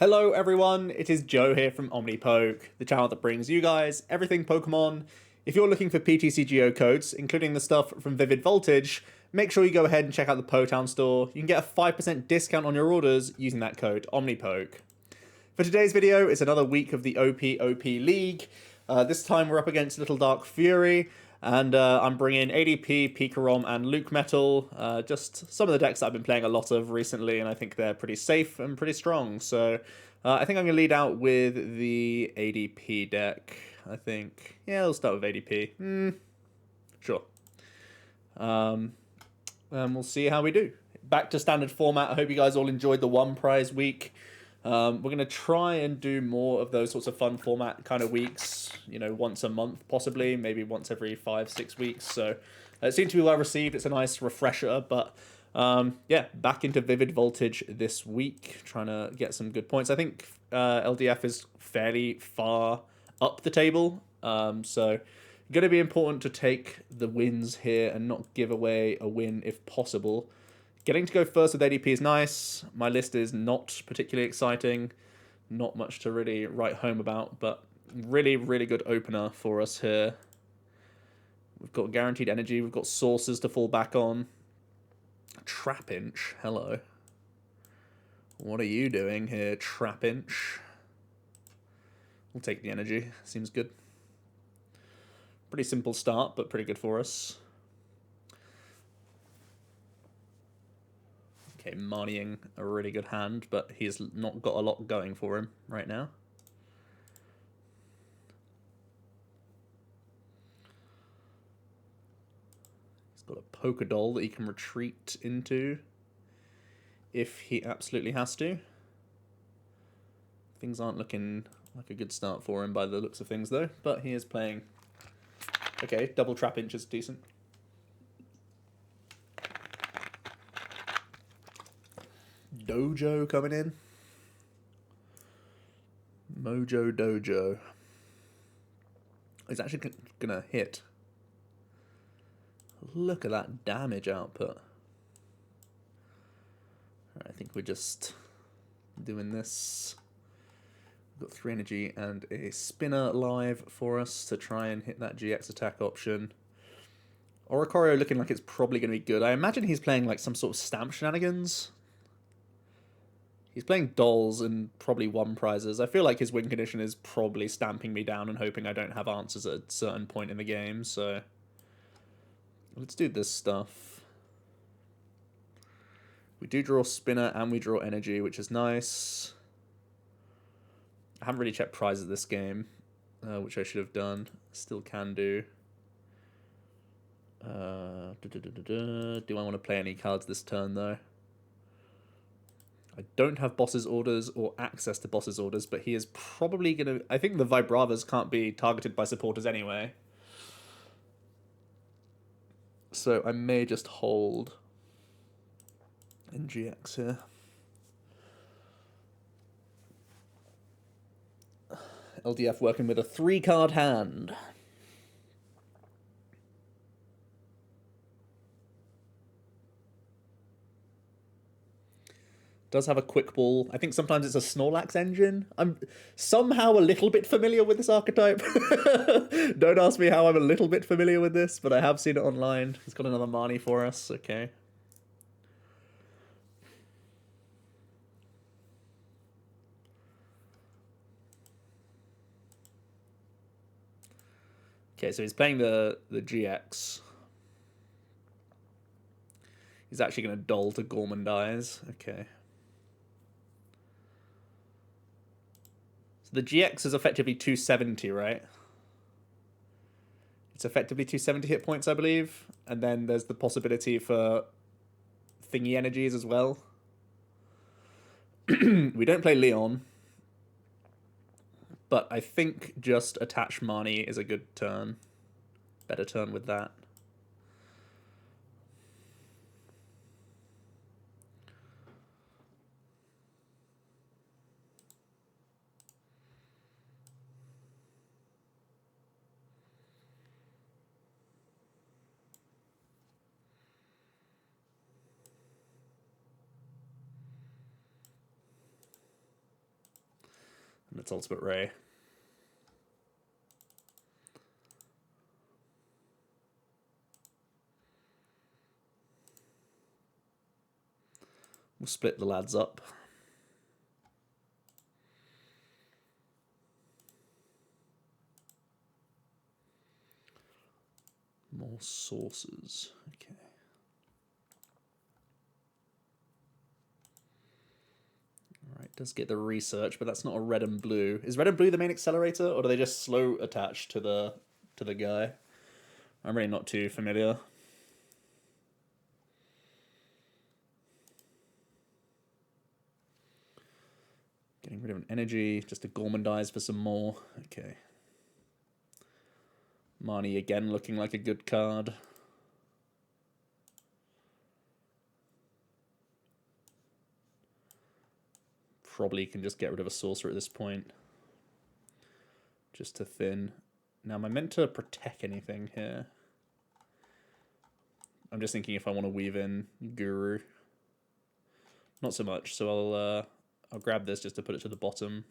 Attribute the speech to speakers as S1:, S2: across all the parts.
S1: Hello everyone, it is Joe here from Omnipoke, the channel that brings you guys everything Pokemon. If you're looking for PTCGO codes, including the stuff from Vivid Voltage, make sure you go ahead and check out the Potown store. You can get a 5% discount on your orders using that code, Omnipoke. For today's video, it's another week of the OPOP League. This time we're up against Littledarkfury, and I'm bringing ADP, Pikarom, and Luke Metal. Just some of the decks that I've been playing a lot of recently, and I think they're pretty safe and pretty strong. So I think I'm going to lead out with the ADP deck. I think, yeah, we'll start with ADP. Sure. And we'll see how we do. Back to standard format. I hope you guys all enjoyed the one prize week. We're going to try and do more of those sorts of fun format kind of weeks, you know, once a month, possibly, maybe once every 5-6 weeks. So it seemed to be well received. It's a nice refresher, but yeah, back into Vivid Voltage this week, trying to get some good points. I think LDF is fairly far up the table, so going to be important to take the wins here and not give away a win if possible. Getting to go first with ADP is nice. My list is not particularly exciting. Not much to really write home about, but really, really good opener for us here. We've got guaranteed energy. We've got sources to fall back on. Trapinch, hello. What are you doing here, Trapinch? We'll take the energy. Seems good. Pretty simple start, but pretty good for us. Okay, Marnieing a really good hand, but he's not got a lot going for him right now. He's got a Pokédoll that he can retreat into if he absolutely has to. Things aren't looking like a good start for him by the looks of things, though, but he is playing. Okay, double Trapinch is decent. Dojo coming in. Mojo Dojo. He's actually gonna hit. Look at that damage output. I think we're just doing this. We've got 3 energy and a spinner live for us to try and hit that GX attack option. Oricorio looking like it's probably going to be good. I imagine he's playing like some sort of stamp shenanigans. He's playing dolls and probably one prizes. I feel like his win condition is probably stamping me down and hoping I don't have answers at a certain point in the game. So let's do this stuff. We do draw spinner and we draw energy, which is nice. I haven't really checked prizes this game, which I should have done. Still can do. Do I want to play any cards this turn, though? I don't have boss's orders or access to boss's orders, but he is probably going to... I think the Vibravas can't be targeted by supporters anyway. So I may just hold in GX here. LDF working with a 3-card hand. Does have a quick ball. I think sometimes it's a Snorlax engine. I'm somehow a little bit familiar with this archetype. Don't ask me how I'm a little bit familiar with this, but I have seen it online. He's got another Marnie for us. Okay. Okay, so he's playing the GX. He's actually going to dull to Gormandize. Okay. The GX is effectively 270, right? It's effectively 270 hit points, I believe. And then there's the possibility for thingy energies as well. We don't play Leon. But I think just attach Marnie is a good turn. Better turn with that. And it's Ultimate Ray. We'll split the lads up. More sources. Okay. Alright, does get the research, but that's not a red and blue. Is red and blue the main accelerator, or do they just slow attach to the guy? I'm really not too familiar. Getting rid of an energy, just to Gormandize for some more. Okay. Marnie again looking like a good card. Probably can just get rid of a sorcerer at this point. Just to thin. Now, am I meant to protect anything here? I'm just thinking if I want to weave in Guru. Not so much, so I'll grab this just to put it to the bottom.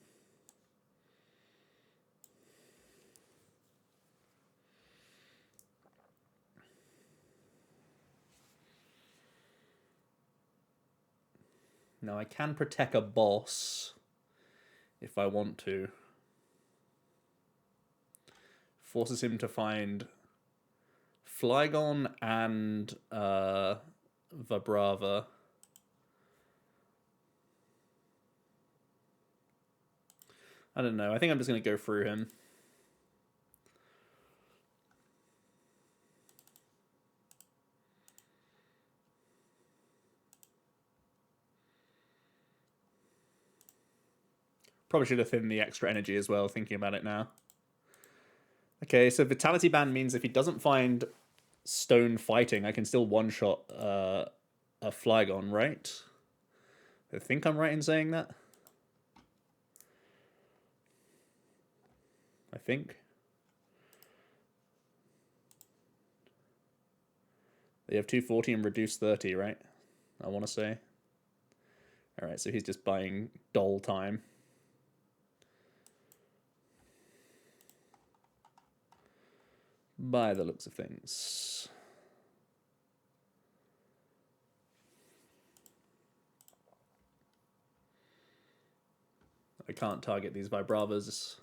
S1: Now I can protect a boss if I want to. Forces him to find Flygon and Vibrava. I don't know. I think I'm just going to go through him. Probably should have thinned the extra energy as well, thinking about it now. Okay, so Vitality Band means if he doesn't find Stone Fighting, I can still one-shot a Flygon, right? I think I'm right in saying that. I think. They have 240 and reduce 30, right? I want to say. Alright, so he's just buying doll time. By the looks of things. I can't target these Vibravas.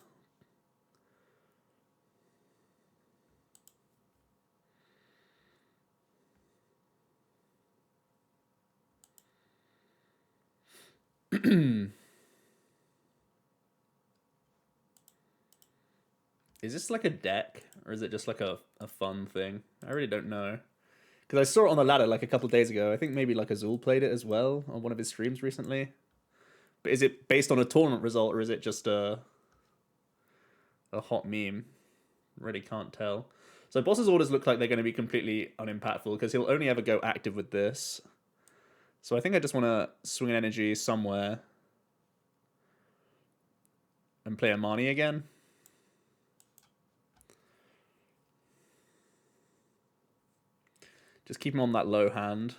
S1: Is this like a deck, or is it just like a fun thing? I really don't know. Because I saw it on the ladder like a couple of days ago. I think maybe like Azul played it as well on one of his streams recently. But is it based on a tournament result, or is it just a hot meme? Really can't tell. So boss's orders look like they're going to be completely unimpactful, because he'll only ever go active with this. So I think I just want to swing an energy somewhere and play a Marnie again. Just keep him on that low hand.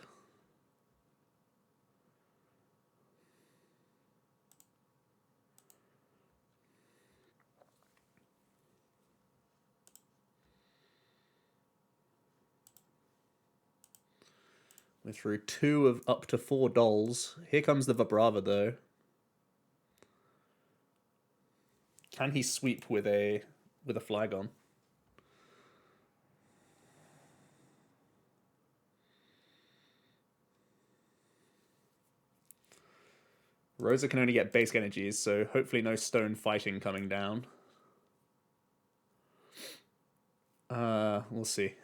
S1: We're through 2 of up to 4 dolls. Here comes the Vibrava, though. Can he sweep with a Flygon? Rosa can only get basic energies, so hopefully no Stone Fighting coming down. We'll see.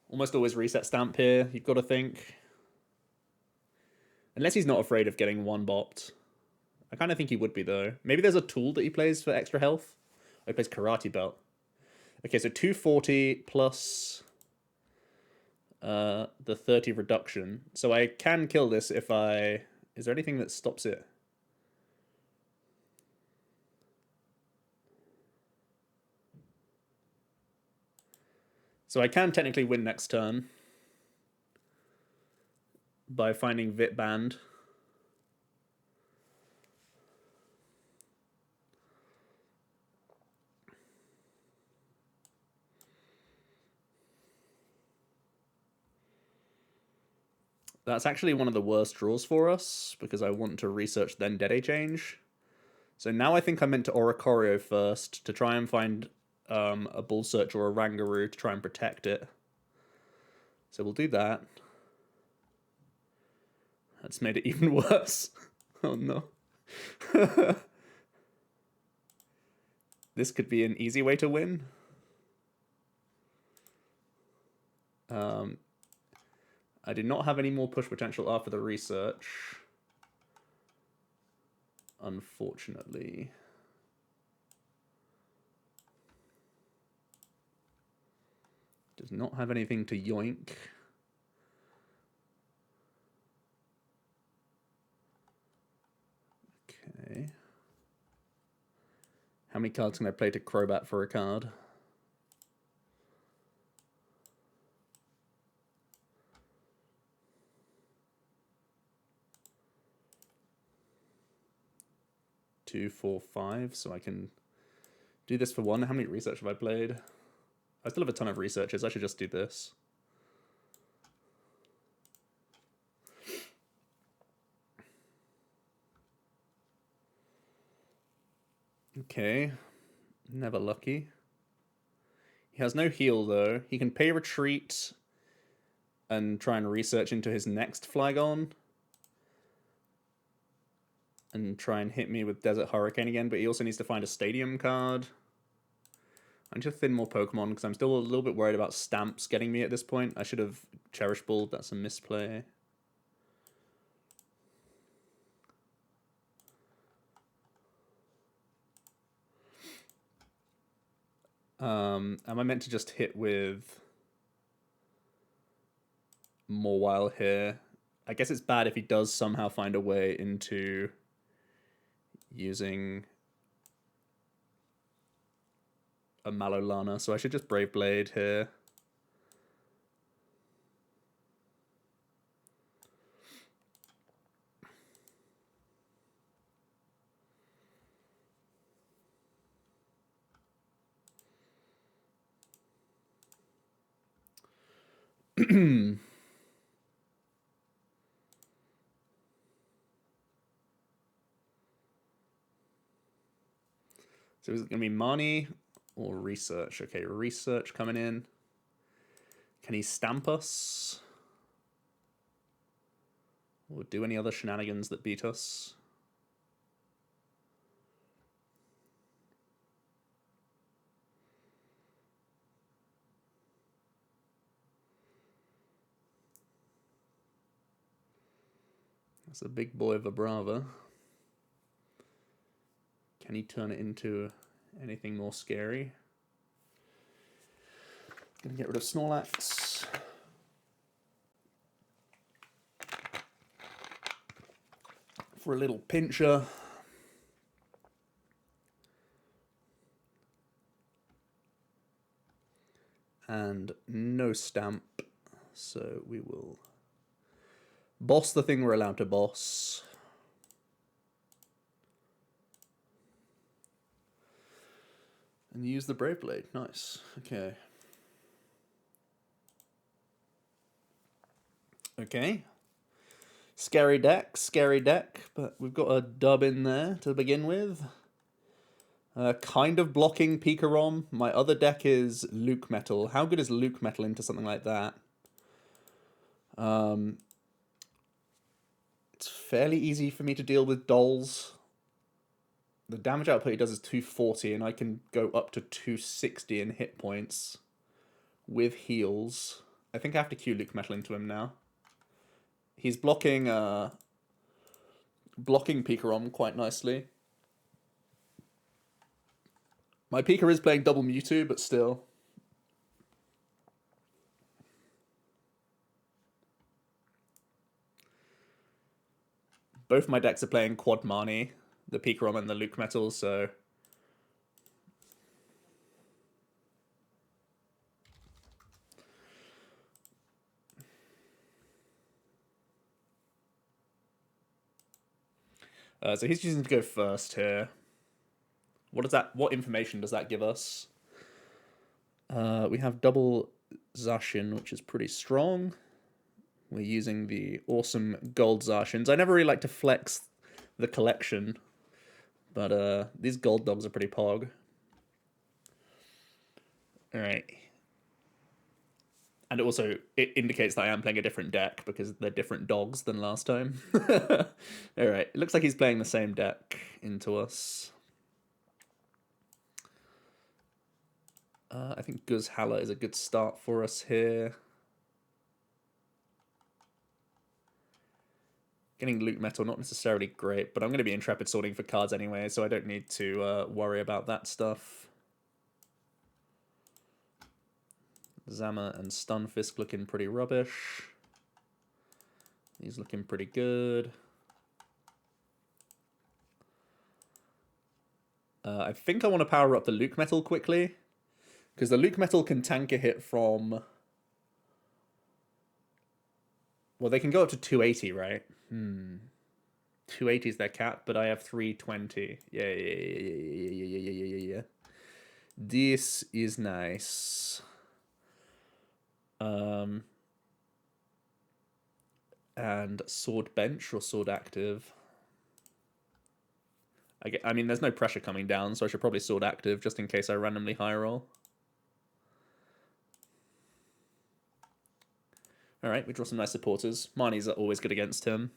S1: Almost always reset stamp here, you've got to think. Unless he's not afraid of getting one-bopped. I kind of think he would be, though. Maybe there's a tool that he plays for extra health. Oh, he plays Karate Belt. Okay, so 240 plus the 30 reduction. So I can kill this if I... Is there anything that stops it? So I can technically win next turn by finding Vit Band. That's actually one of the worst draws for us, because I want to research then Dede change. So now I think I meant to Oricorio first, to try and find a Bull Search or a Rangaroo to try and protect it. So we'll do that. That's made it even worse. Oh no. This could be an easy way to win. I did not have any more push potential after the research, unfortunately. Does not have anything to yoink. Okay. How many cards can I play to Crobat for a card? Two, four, five, so I can do this for one. How many research have I played? I still have a ton of researches. I should just do this. Okay. Never lucky. He has no heal, though. He can pay retreat and try and research into his next Flygon. And try and hit me with Desert Hurricane again, but he also needs to find a Stadium card. I need to thin more Pokemon, because I'm still a little bit worried about Stamps getting me at this point. I should have Cherish Balled. That's a misplay. Am I meant to just hit with Mawile here? I guess it's bad if he does somehow find a way into using a Malolana, so I should just Brave Blade here. So is it going to be Marnie or Research? Okay, Research coming in. Can he stamp us? Or do any other shenanigans that beat us? That's a big boy Vibrava. Can he turn it into anything more scary? Gonna get rid of Snorlax. For a little pincher. And no stamp. So we will boss the thing we're allowed to boss. And use the Brave Blade. Nice. Okay. Okay. Scary deck, but we've got a dub in there to begin with. Kind of blocking Pikarom. My other deck is Luke Metal. How good is Luke Metal into something like that? It's fairly easy for me to deal with Dolls. The damage output he does is 240, and I can go up to 260 in hit points with heals. I think I have to cue Luke Metal into him now. He's blocking Pikarom quite nicely. My Pika is playing double Mewtwo, but still. Both my decks are playing quad Marnie, the Pikarom and the Luke Metal, so... so he's choosing to go first here. What information does that give us? We have double Zacian, which is pretty strong. We're using the awesome gold Zacians. I never really like to flex the collection, but these gold dogs are pretty pog. Alright. And also, it indicates that I am playing a different deck because they're different dogs than last time. Alright, it looks like he's playing the same deck into us. I think Guzhala is a good start for us here. Getting Loot Metal, not necessarily great, but I'm going to be Intrepid sorting for cards anyway, so I don't need to worry about that stuff. Zama and Stunfisk looking pretty rubbish. He's looking pretty good. I think I want to power up the Luke Metal quickly, because the Luke Metal can tank a hit from... Well, they can go up to 280, right? 280 is their cap, but I have 320. Yeah. This is nice. And sword bench or sword active. I mean, there's no pressure coming down, so I should probably sword active just in case I randomly high roll. Alright, we draw some nice supporters. Marnie's are always good against him.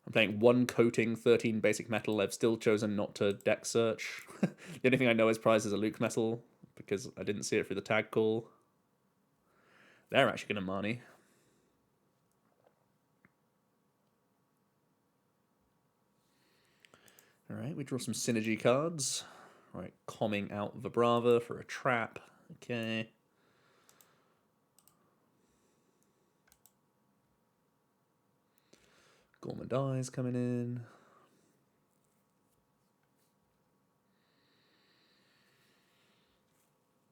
S1: I'm playing 1 coating, 13 basic metal. I've still chosen not to deck search. The only thing I know is prize is a Luke Metal, because I didn't see it through the tag call. They're actually going to Marnie. Alright, we draw some synergy cards. Alright, calming out Vibrava for a trap. Okay. Gorman Dies coming in.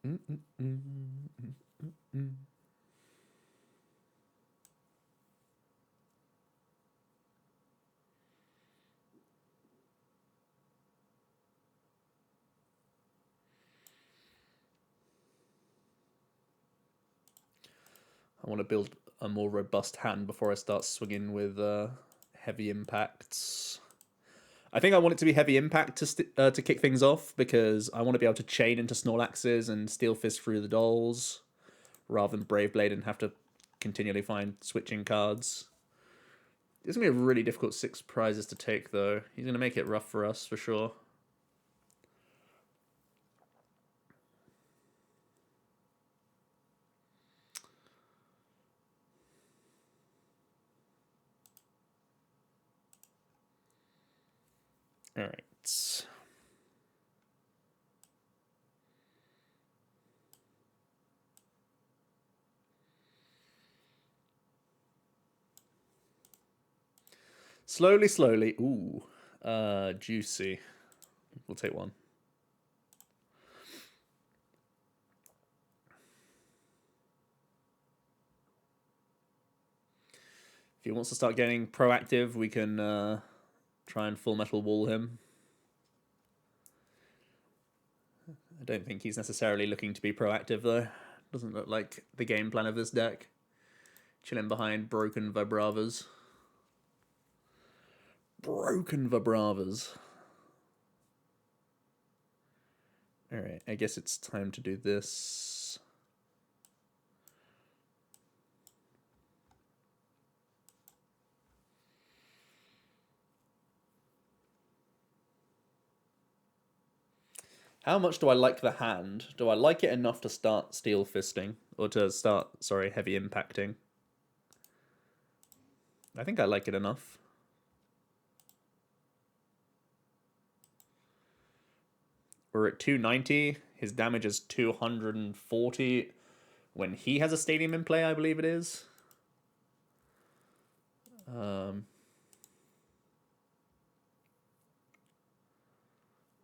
S1: I want to build a more robust hand before I start swinging with heavy impacts. I think I want it to be heavy impact to kick things off, because I want to be able to chain into Snorlaxes and Steel Fist through the dolls, rather than Brave Blade and have to continually find switching cards. It's going to be a really difficult 6 prizes to take, though. He's going to make it rough for us, for sure. All right. Slowly. Ooh. Juicy. We'll take one. If he wants to start getting proactive, we can try and Full Metal Wall him. I don't think he's necessarily looking to be proactive, though. Doesn't look like the game plan of this deck. Chilling behind broken Vibravas. Broken Vibravas. Alright, I guess it's time to do this. How much do I like the hand? Do I like it enough to start Steel Fisting? Or to start, sorry, Heavy Impacting? I think I like it enough. We're at 290. His damage is 240 when he has a stadium in play, I believe it is.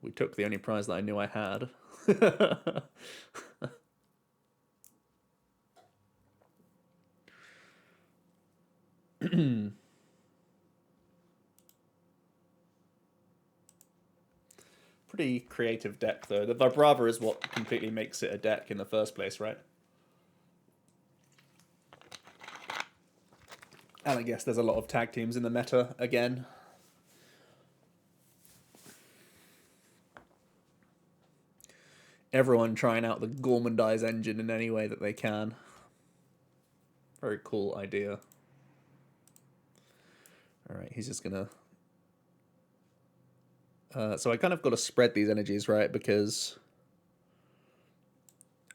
S1: We took the only prize that I knew I had. Pretty creative deck, though. The Vibrava is what completely makes it a deck in the first place, right? And I guess there's a lot of tag teams in the meta again. Everyone trying out the Gormandize engine in any way that they can. Very cool idea. Alright, he's just gonna... so I kind of got to spread these energies, right? Because...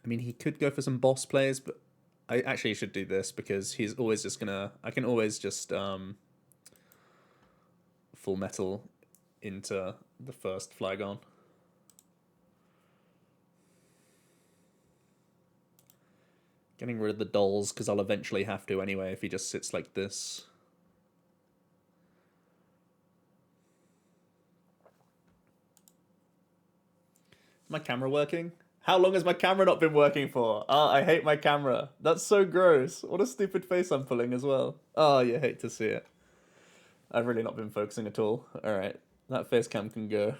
S1: I mean, he could go for some boss plays, but I actually should do this because he's always just gonna... I can always just full metal into the first Flygon. Getting rid of the dolls because I'll eventually have to anyway if he just sits like this. Is my camera working? How long has my camera not been working for? Oh, I hate my camera. That's so gross. What a stupid face I'm pulling as well. Oh, you hate to see it. I've really not been focusing at all. Alright, that face cam can go.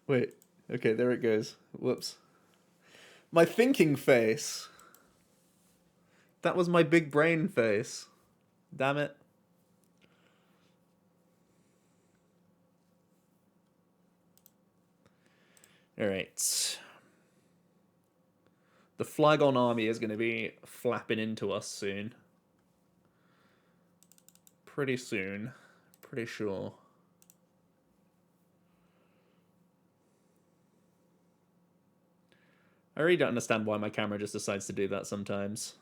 S1: Wait, okay, there it goes. Whoops. My thinking face. That was my big brain face. Damn it. Alright. The Flygon army is going to be flapping into us soon. Pretty soon. Pretty sure. I really don't understand why my camera just decides to do that sometimes.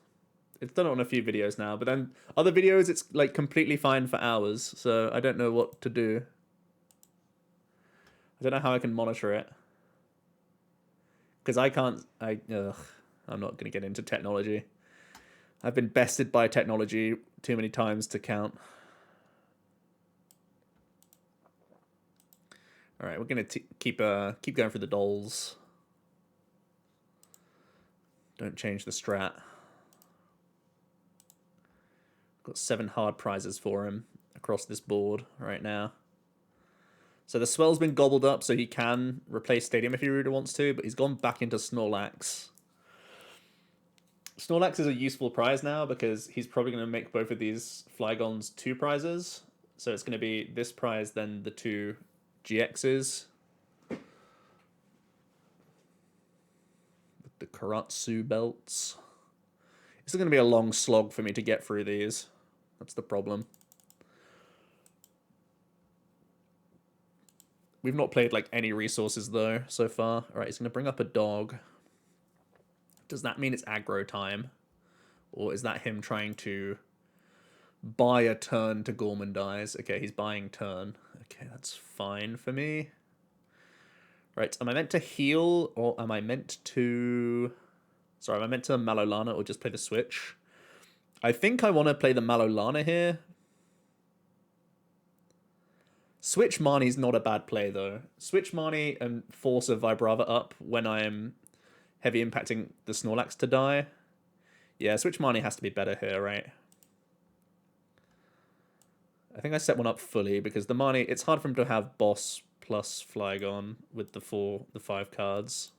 S1: It's done it on a few videos now, but then other videos it's like completely fine for hours, so I don't know what to do. I don't know how I can monitor it. Because I can't... I'm not going to get into technology. I've been bested by technology too many times to count. Alright, we're going to keep going for the dolls. Don't change the strat. Got 7 hard prizes for him across this board right now. So the Swell's been gobbled up, so he can replace Stadium if he really wants to, but he's gone back into Snorlax. Snorlax is a useful prize now because he's probably going to make both of these Flygons 2 prizes. So it's going to be this prize, then the 2 GXs. With the Karatsu belts. It's going to be a long slog for me to get through these. That's the problem. We've not played like any resources though so far. Alright, he's going to bring up a dog. Does that mean it's aggro time? Or is that him trying to buy a turn to Gormandize? Okay, he's buying turn. Okay, that's fine for me. Right, am I meant to heal or am I meant to... Sorry, am I meant to Malolana or just play the Switch? I think I want to play the Malolana here. Switch Marnie's not a bad play, though. Switch Marnie and force a Vibrava up when I am heavy impacting the Snorlax to die. Yeah, Switch Marnie has to be better here, right? I think I set one up fully because the Marnie... It's hard for him to have Boss plus Flygon with the 5 cards.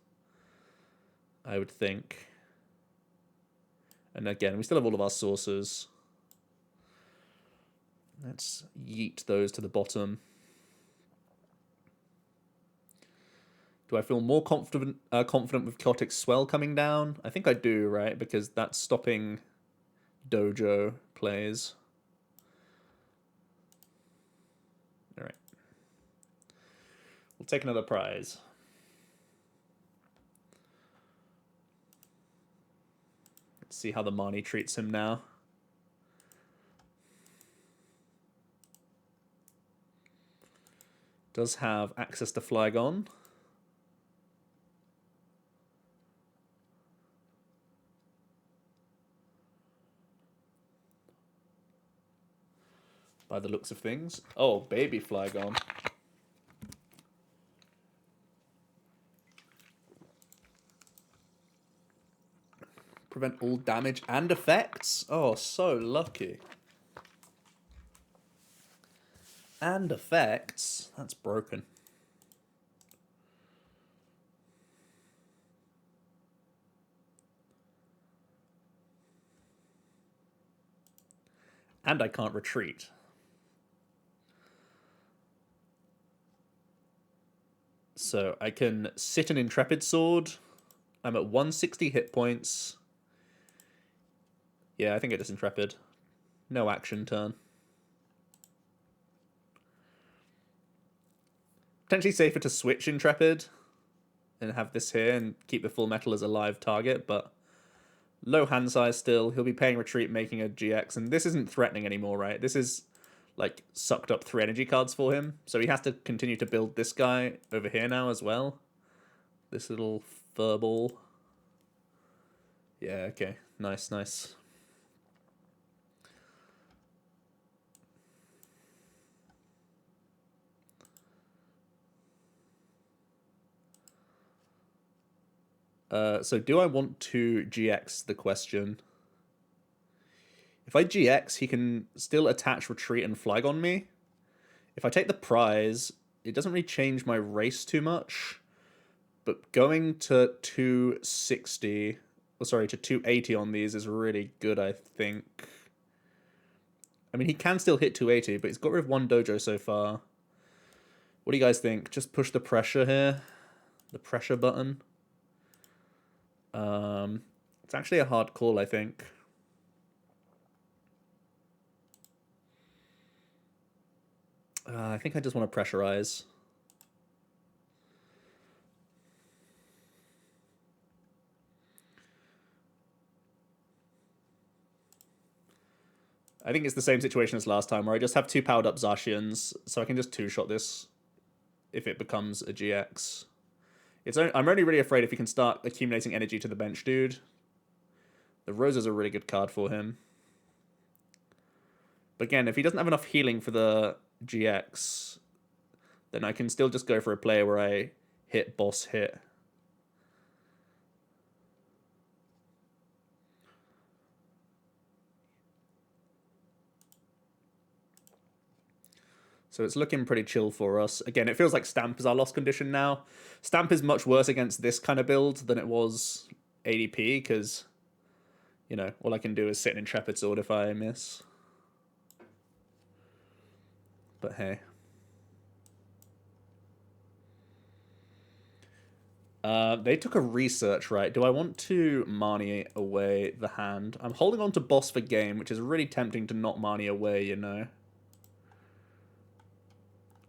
S1: I would think. And again, we still have all of our sources. Let's yeet those to the bottom. Do I feel more confident with Chaotic Swell coming down? I think I do, right? Because that's stopping Dojo plays. Alright. We'll take another prize. Let's see how the Marnie treats him now. Does have access to Flygon. By the looks of things. Oh, baby Flygon. Prevent all damage and effects. Oh, so lucky. And effects. That's broken. And I can't retreat. So I can sit an Intrepid Sword. I'm at 160 hit points. Yeah, I think it is Intrepid. No action turn. Potentially safer to switch Intrepid and have this here and keep the full metal as a live target, but low hand size still. He'll be paying retreat, making a GX, and this isn't threatening anymore, right? This is like sucked up 3 energy cards for him, so he has to continue to build this guy over here now as well. This little furball. Yeah, okay. Nice, nice. So do I want to GX the question? If I GX, he can still attach, retreat, and flag on me. If I take the prize, it doesn't really change my race too much. But going to 260, oh, sorry, to 280 on these is really good, I think. I mean, he can still hit 280, but he's got rid of 1 dojo so far. What do you guys think? Just push the pressure here. The pressure button. It's actually a hard call, I think. I think I just want to pressurize. I think it's the same situation as last time, where I just have 2 powered up Zacians, so I can just 2-shot this if it becomes a GX. I'm only really afraid if he can start accumulating energy to the bench dude. The Rose is a really good card for him. But again, if he doesn't have enough healing for the GX, then I can still just go for a play where I hit, boss, hit. So it's looking pretty chill for us. Again, it feels like Stamp is our lost condition now. Stamp is much worse against this kind of build than it was ADP, because, you know, all I can do is sit an Intrepid Sword if I miss. But hey. They took a research, right? Do I want to Marnie away the hand? I'm holding on to boss for game, which is really tempting to not Marnie away, you know.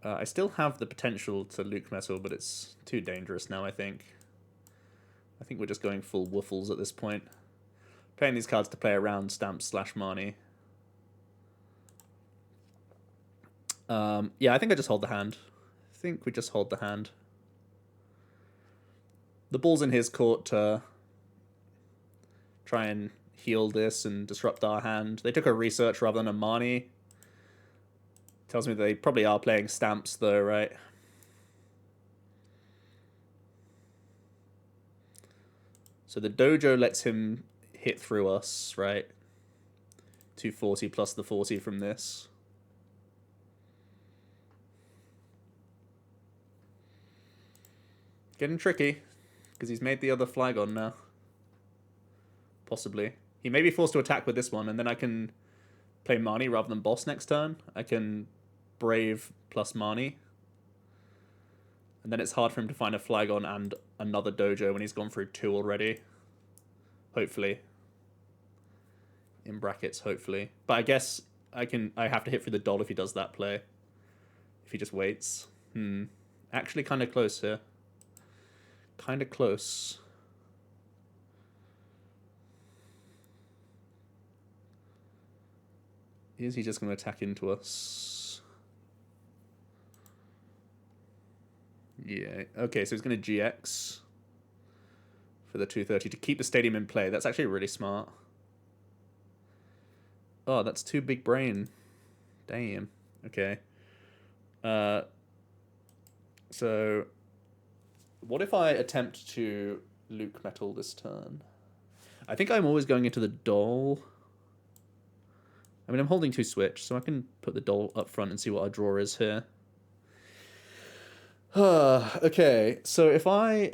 S1: I still have the potential to Luke Metal, but it's too dangerous now, I think. I think we're just going full woofles at this point. Playing these cards to play around Stamp / Marnie. Yeah, I think I just hold the hand. I think we just hold the hand. The ball's in his court to try and heal this and disrupt our hand. They took a research rather than a Marnie. Tells me they probably are playing Stamps though, right? So the dojo lets him hit through us, right? 240 plus the 40 from this. Getting tricky, because he's made the other Flygon now. Possibly. He may be forced to attack with this one, and then I can play Marnie rather than boss next turn. I can Brave plus Marnie. And then it's hard for him to find a Flygon and another dojo when he's gone through 2 already. Hopefully. In brackets, hopefully. But I guess I have to hit through the doll if he does that play. If he just waits. Actually kind of close here. Kind of close. Is he just going to attack into us? Yeah. Okay, so he's going to GX for the 230 to keep the stadium in play. That's actually really smart. Oh, that's too big brain. Damn. Okay. So what if I attempt to Luke Metal this turn? I think I'm always going into the doll. I mean, I'm holding 2 switch, so I can put the doll up front and see what our draw is here. Okay, so if I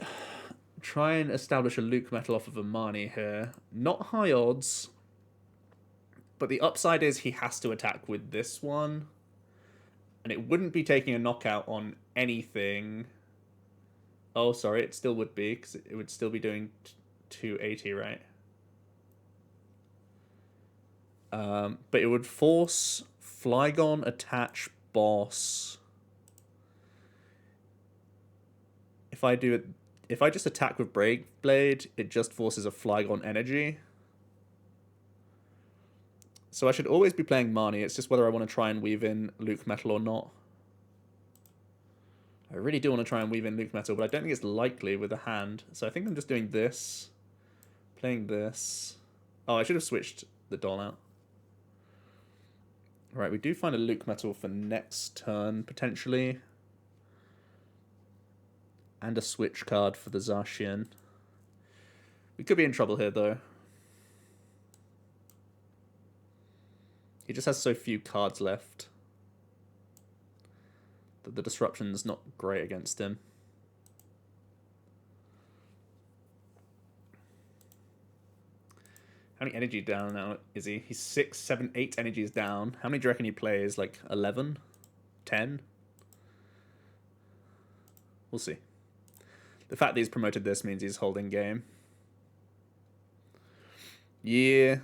S1: try and establish a Luke Metal off of a Marnie here, not high odds, But the upside is he has to attack with this one. And it wouldn't be taking a knockout on anything. Oh, sorry, it still would be, because it would still be doing 280, right? But it would force Flygon, attach, boss. If I just attack with Break Blade, it just forces a Flygon energy. So I should always be playing Marnie. It's just whether I want to try and weave in Luke Metal or not. I really do want to try and weave in Luke Metal, but I don't think it's likely with a hand. So I think I'm just doing this. Playing this. Oh, I should have switched the doll out. Right, we do find a Luke Metal for next turn, potentially. And a switch card for the Zacian. We could be in trouble here, though. He just has so few cards left that the disruption's not great against him. How many energy down now is he? He's 6, 7, 8 energies down. How many do you reckon he plays? Like 11? 10? We'll see. The fact that he's promoted this means he's holding game. Yeah.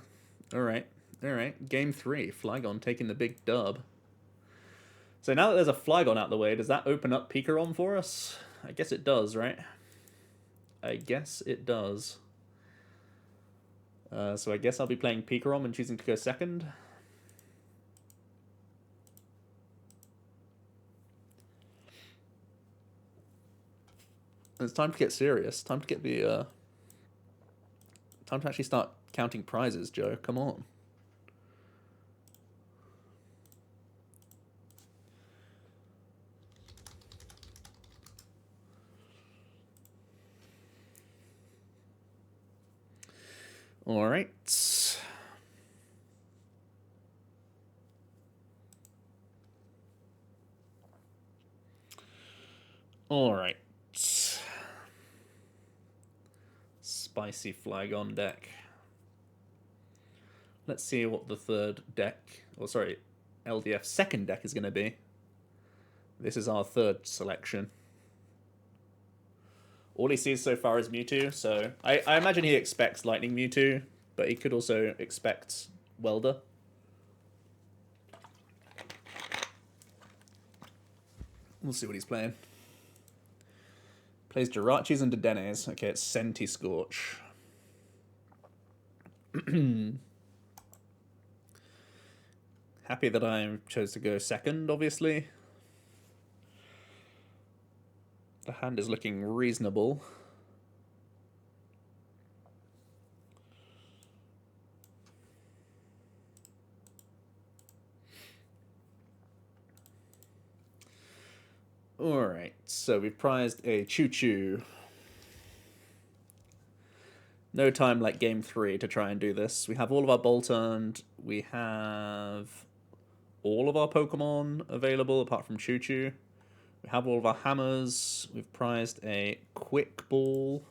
S1: Alright. Alright. Game 3. Flygon taking the big dub. So now that there's a Flygon out the way, does that open up Pikarom for us? I guess it does, right? I guess it does. So I guess I'll be playing Pikarom and choosing to go second. It's time to get serious. Time to get the time to actually start counting prizes, Joe. Come on. All right. All right. Spicy Flygon deck. Let's see what the third deck, or sorry, LDF second deck is going to be. This is our third selection. All he sees so far is Mewtwo, so I imagine he expects Lightning Mewtwo, but he could also expect Welder. We'll see what he's playing. Plays Jirachis and Dedenes. Okay, it's Senti Scorch. Happy that I chose to go second, obviously. The hand is looking reasonable. Alright, so we've prized a Choo-Choo. No time like game 3 to try and do this. We have all of our Boltund. We have all of our Pokemon available apart from Choo-Choo. We have all of our hammers. We've prized a Quick Ball.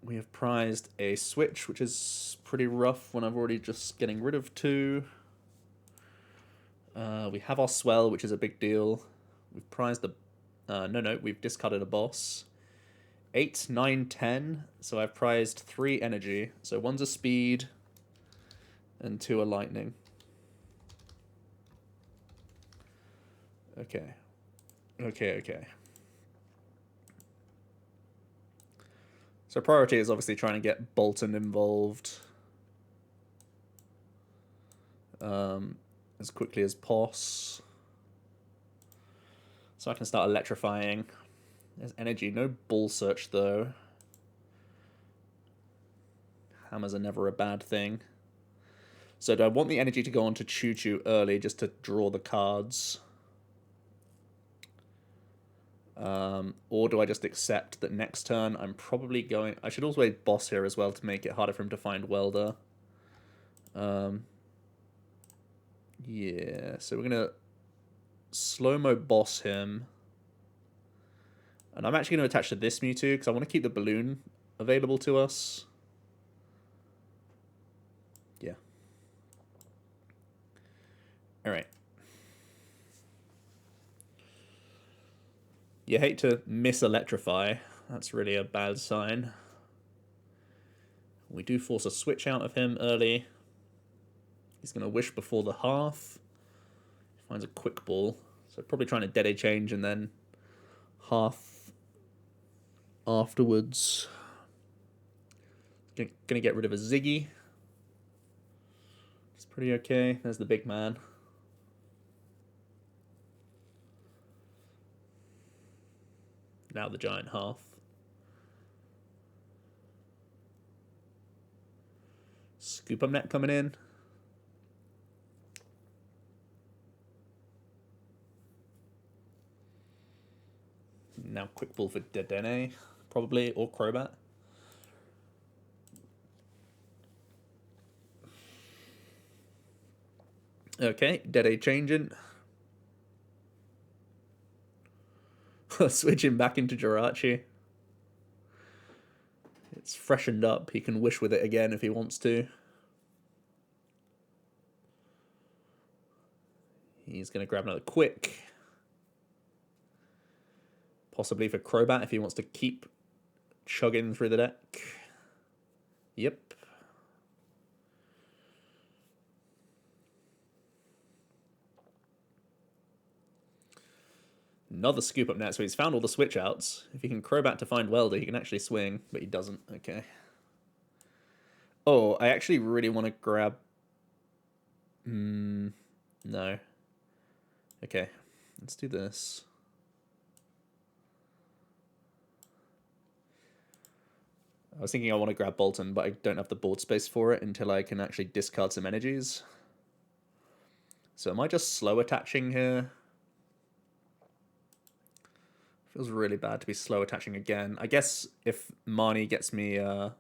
S1: We have prized a Switch, which is pretty rough when I'm already just getting rid of 2. We have our Swell, which is a big deal. We've prized a... no, we've discarded a boss. 8, 9, 10. So I've prized 3 energy. So 1's a speed and 2 are lightning. Okay. So priority is obviously trying to get Boltund involved as quickly as pos. So I can start electrifying. There's energy. No Bull Search, though. Hammers are never a bad thing. So do I want the energy to go on to Choo-Choo early just to draw the cards? Or do I just accept that next turn I'm probably going... I should also boss here as well to make it harder for him to find Welder. Yeah, so we're going to slow-mo boss him. And I'm actually going to attach to this Mewtwo because I want to keep the balloon available to us. Alright. You hate to miss Electrify. That's really a bad sign. We do force a switch out of him early. He's going to Wish before the Hearth. Finds a Quick Ball. So probably trying to Dead Age Change and then Hearth afterwards. Going to get rid of a Ziggy. It's pretty okay. There's the big man. Now the giant Hearth. Scoop Up Net coming in. Now Quick Ball for Dedenne, probably, or Crobat. Okay, Dede changing. Switching back into Jirachi. It's freshened up. He can Wish with it again if he wants to. He's going to grab another Quick. Possibly for Crobat if he wants to keep chugging through the deck. Yep. Another Scoop Up Net, so he's found all the switch outs. If he can Crobat to find Welder, he can actually swing, but he doesn't. Okay. Oh, I actually really want to grab... no. Okay, let's do this. I was thinking I want to grab Bolton, but I don't have the board space for it until I can actually discard some energies. So am I just slow attaching here? Feels really bad to be slow attaching again. I guess if Marnie gets me a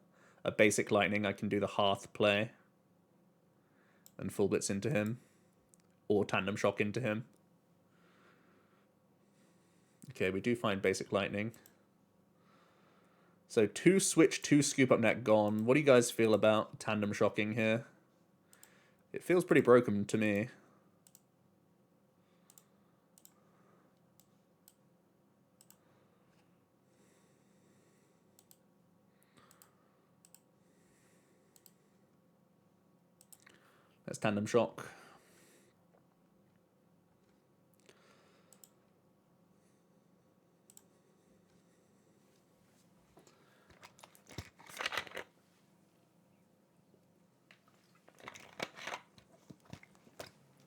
S1: basic lightning, I can do the Hearth play and full blitz into him, or tandem shock into him. Okay, we do find basic lightning. So 2 switch, 2 Scoop Up Net gone. What do you guys feel about tandem shocking here? It feels pretty broken to me. Let's tandem shock.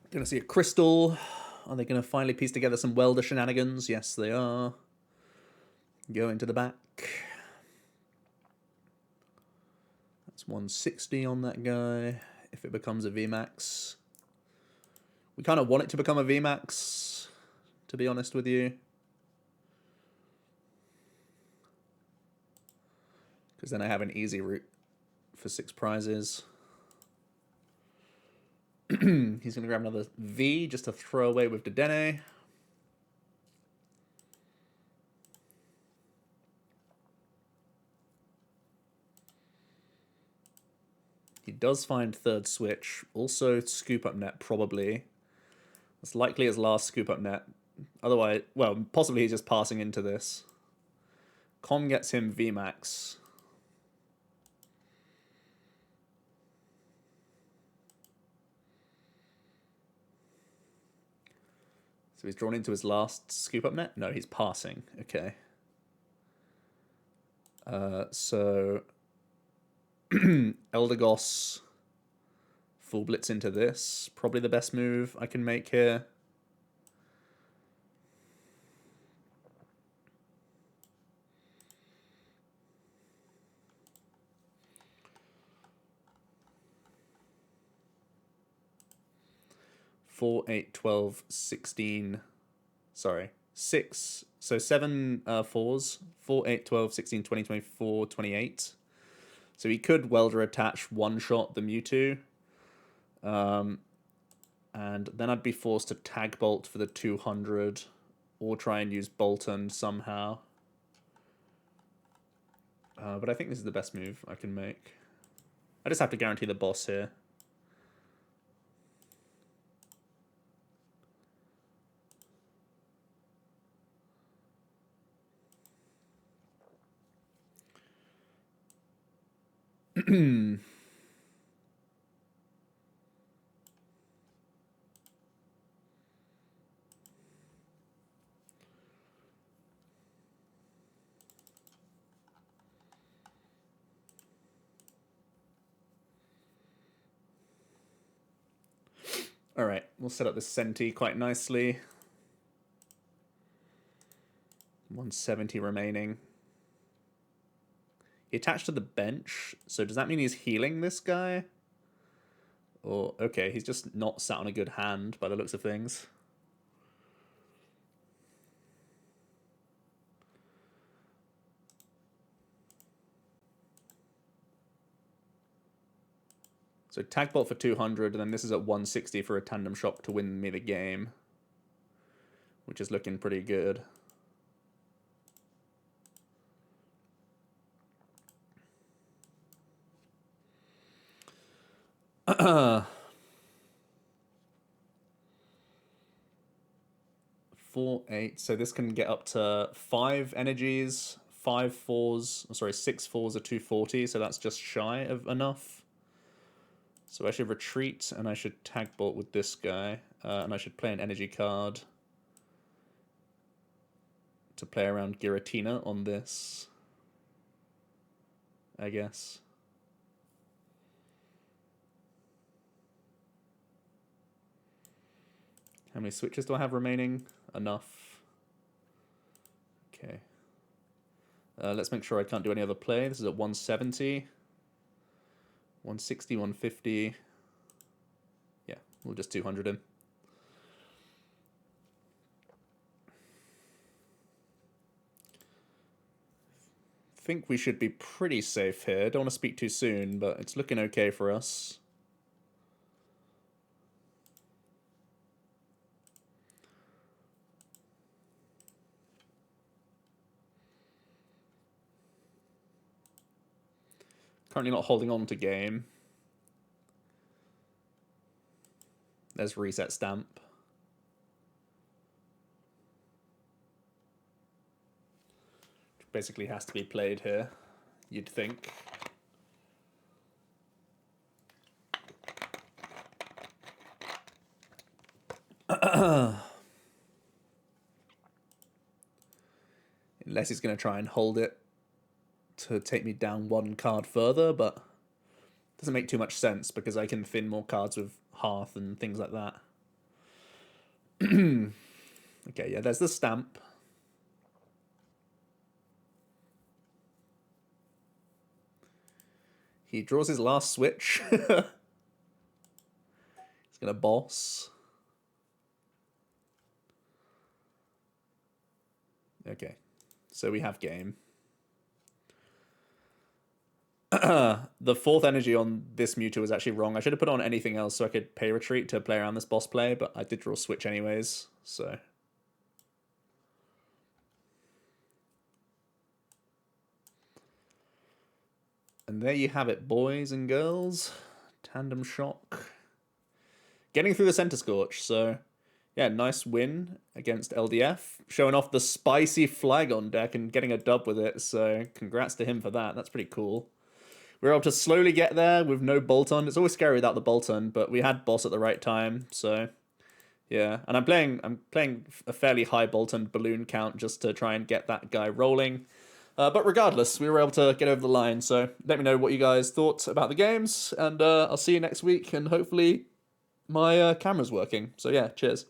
S1: Gonna see a crystal. Are they gonna finally piece together some Welder shenanigans? Yes, they are. Go into the back. That's 160 on that guy. If it becomes a VMAX. We kind of want it to become a VMAX, to be honest with you. Because then I have an easy route for 6 prizes. He's going to grab another V just to throw away with Dedenne. He does find third switch. Also Scoop Up Net, probably. As likely as last Scoop Up Net. Otherwise, well, possibly he's just passing into this. Com gets him VMAX. So he's drawn into his last Scoop Up Net? No, he's passing. Okay. So Eldegoss full blitz into this. Probably the best move I can make here. Four, 8, 12, 16. Sorry. 6. So 7 fours. 4, 8, 12, 16, 20, 24, 28. So he could Welder attach one-shot the Mewtwo. And then I'd be forced to tag Bolt for the 200. Or try and use Bolton somehow. But I think this is the best move I can make. I just have to guarantee the boss here. Alright, we'll set up this Senti quite nicely. 170 remaining. He attached to the bench, so does that mean he's healing this guy? Or, okay, he's just not sat on a good hand by the looks of things. So tag bot for 200, and then this is at 160 for a tandem shock to win me the game, which is looking pretty good. Four, 8. So this can get up to 5 energies, 5 4s. Sorry, 6 4s are 240. So that's just shy of enough. So I should retreat, and I should tag bolt with this guy, and I should play an energy card to play around Giratina on this, I guess. How many switches do I have remaining? Enough. Okay. Let's make sure I can't do any other play. This is at 170. 160, 150. Yeah, we'll just 200 him. Think we should be pretty safe here. Don't want to speak too soon, but it's looking okay for us. Currently not holding on to game. There's reset stamp. Which basically has to be played here, you'd think. Unless he's going to try and hold it to take me down one card further, but it doesn't make too much sense because I can thin more cards with Hearth and things like that. Okay, yeah, there's the stamp. He draws his last switch. He's going to boss. Okay, so we have game. The 4th energy on this Mewtwo was actually wrong. I should have put on anything else so I could pay retreat to play around this boss play, but I did draw a switch anyways, so. And there you have it, boys and girls. Tandem shock. Getting through the Center Scorch, so yeah, nice win against LDF. Showing off the spicy Flygon deck and getting a dub with it, so congrats to him for that. That's pretty cool. We were able to slowly get there with no Bolton. It's always scary without the Bolton, but we had boss at the right time, so yeah. And I'm playing a fairly high Bolton balloon count just to try and get that guy rolling. But regardless, we were able to get over the line, so let me know what you guys thought about the games, and I'll see you next week, and hopefully my camera's working. So yeah, cheers.